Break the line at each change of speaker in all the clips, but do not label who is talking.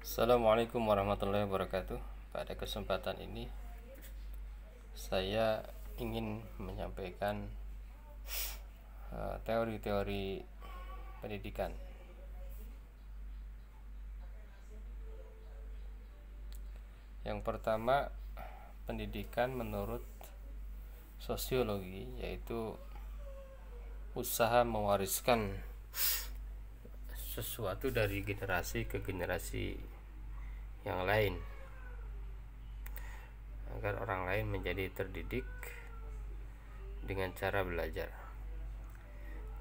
Assalamualaikum warahmatullahi wabarakatuh. Pada kesempatan ini saya ingin menyampaikan teori-teori pendidikan. Yang pertama, pendidikan menurut sosiologi yaitu usaha mewariskan sesuatu dari generasi ke generasi yang lain agar orang lain menjadi terdidik dengan cara belajar.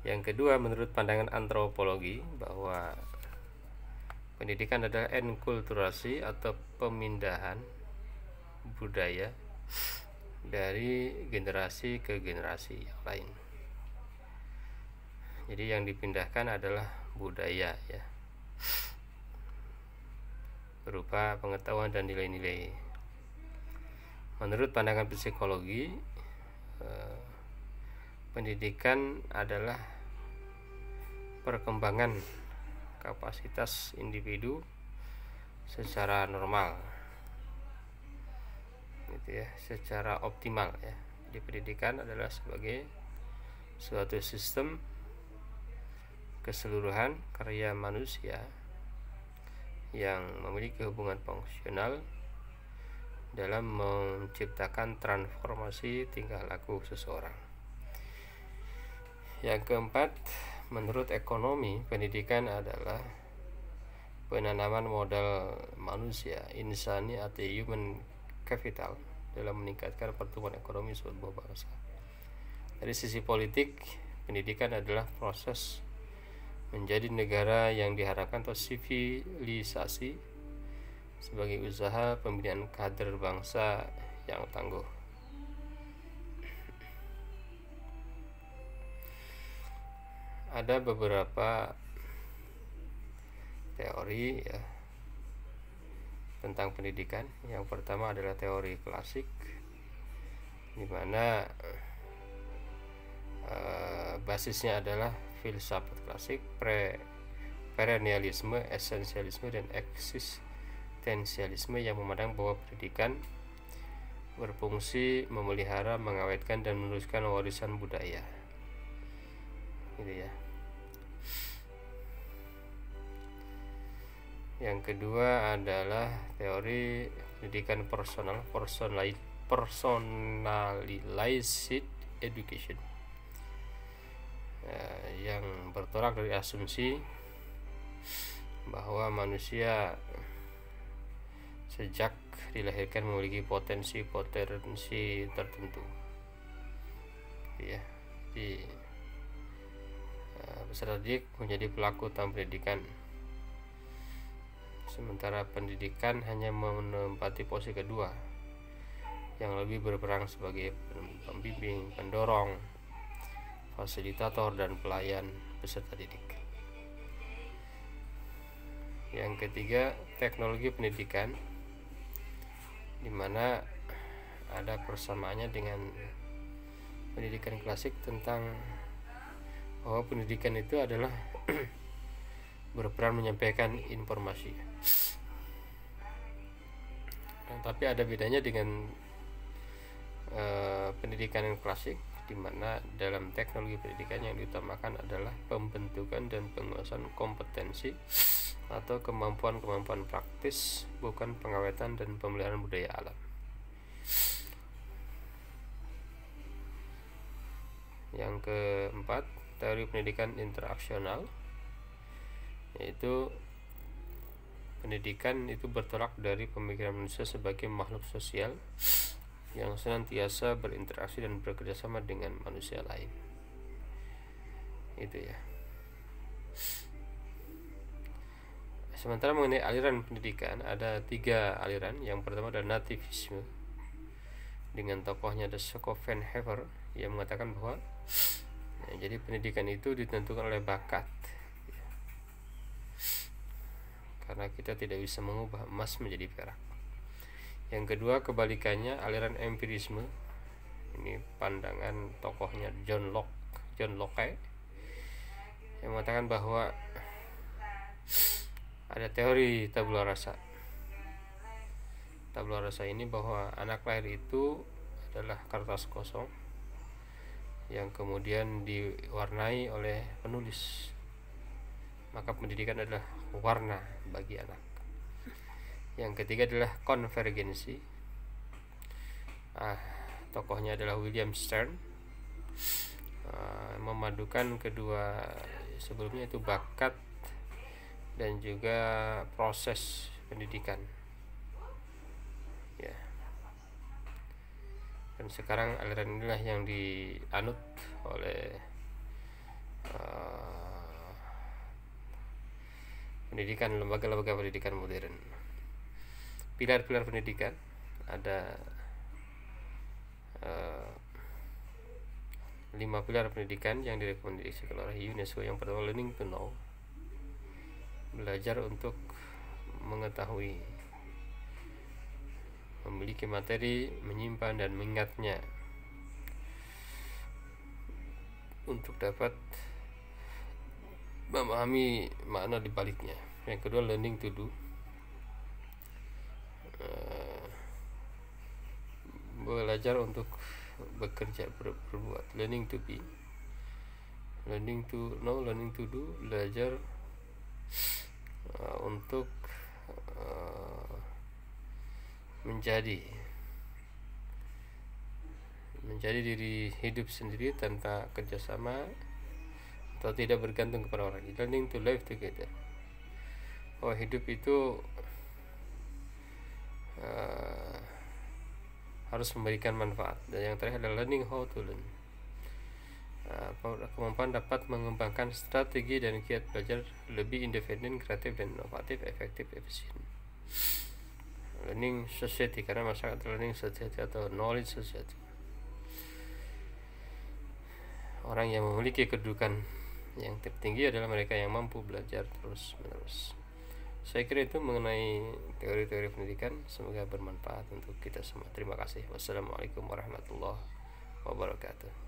Yang kedua, menurut pandangan antropologi bahwa pendidikan adalah enkulturasi atau pemindahan budaya dari generasi ke generasi yang lain. Jadi yang dipindahkan adalah budaya ya, berupa pengetahuan dan nilai-nilai. Menurut pandangan psikologi, pendidikan adalah perkembangan kapasitas individu secara normal, gitu ya, secara optimal ya. Jadi pendidikan adalah sebagai suatu sistem keseluruhan karya manusia yang memiliki hubungan fungsional dalam menciptakan transformasi tingkah laku seseorang. Yang keempat, menurut ekonomi, pendidikan adalah penanaman modal manusia insani atau human capital dalam meningkatkan pertumbuhan ekonomi sebuah bangsa. Dari sisi politik, pendidikan adalah proses menjadi negara yang diharapkan atau sivilisasi sebagai usaha pembinaan kader bangsa yang tangguh. Ada beberapa teori ya tentang pendidikan. Yang pertama adalah teori klasik, di mana basisnya adalah filsafat klasik, perennialisme, esensialisme, dan eksistensialisme yang memandang bahwa pendidikan berfungsi memelihara, mengawetkan, dan meneruskan warisan budaya. Gitu ya. Yang kedua adalah teori pendidikan personalized education, yang bertolak dari asumsi bahwa manusia sejak dilahirkan memiliki potensi tertentu ya. Jadi peserta didik menjadi pelaku utama pendidikan, sementara pendidikan hanya menempati posisi kedua yang lebih berperan sebagai pembimbing, pendorong, fasilitator, dan pelayan peserta didik. Yang ketiga, teknologi pendidikan, di mana ada persamaannya dengan pendidikan klasik tentang bahwa pendidikan itu adalah berperan menyampaikan informasi. Tapi ada bedanya dengan pendidikan yang klasik, di mana dalam teknologi pendidikan yang diutamakan adalah pembentukan dan penguasaan kompetensi atau kemampuan-kemampuan praktis, bukan pengawetan dan pemeliharaan budaya alam. Yang keempat, teori pendidikan interaksional, yaitu pendidikan itu bertolak dari pemikiran manusia sebagai makhluk sosial yang senantiasa berinteraksi dan bekerjasama dengan manusia lain. Itu ya. Sementara mengenai aliran pendidikan, ada 3 aliran. Yang pertama adalah nativisme, dengan tokohnya The Schopenhauer, yang mengatakan bahwa jadi pendidikan itu ditentukan oleh bakat, karena kita tidak bisa mengubah emas menjadi perak. Yang kedua, kebalikannya, aliran empirisme. Ini pandangan tokohnya John Locke, yang mengatakan bahwa Ada teori tabula rasa. Tabula rasa ini bahwa anak lahir itu adalah kertas kosong yang kemudian diwarnai oleh penulis. Maka pendidikan adalah warna bagi anak. Yang ketiga adalah konvergensi. Tokohnya adalah William Stern. Memadukan kedua sebelumnya itu bakat dan juga proses pendidikan. Ya. Dan sekarang aliran inilah yang dianut oleh pendidikan, lembaga-lembaga pendidikan modern. Pilar-pilar pendidikan ada 5 pilar pendidikan yang direkomendasikan oleh UNESCO. Yang pertama, learning to know, belajar untuk mengetahui, memiliki materi, menyimpan dan mengingatnya untuk dapat memahami makna di baliknya. Yang kedua, learning to do, belajar untuk bekerja, berbuat. Learning to be, learning to know, learning to do, belajar untuk menjadi diri hidup sendiri tanpa kerjasama atau tidak bergantung kepada orang. Learning to live together, bahwa hidup itu harus memberikan manfaat. Dan yang terakhir adalah learning how to learn, kemampuan dapat mengembangkan strategi dan kiat belajar lebih independen, kreatif dan inovatif, efektif, efisien. Learning society, karena masyarakat learning society atau knowledge society, orang yang memiliki kedudukan yang tertinggi adalah mereka yang mampu belajar terus menerus. Saya kira itu mengenai teori-teori pendidikan. Semoga bermanfaat untuk kita semua. Terima kasih. Wassalamualaikum warahmatullahi wabarakatuh.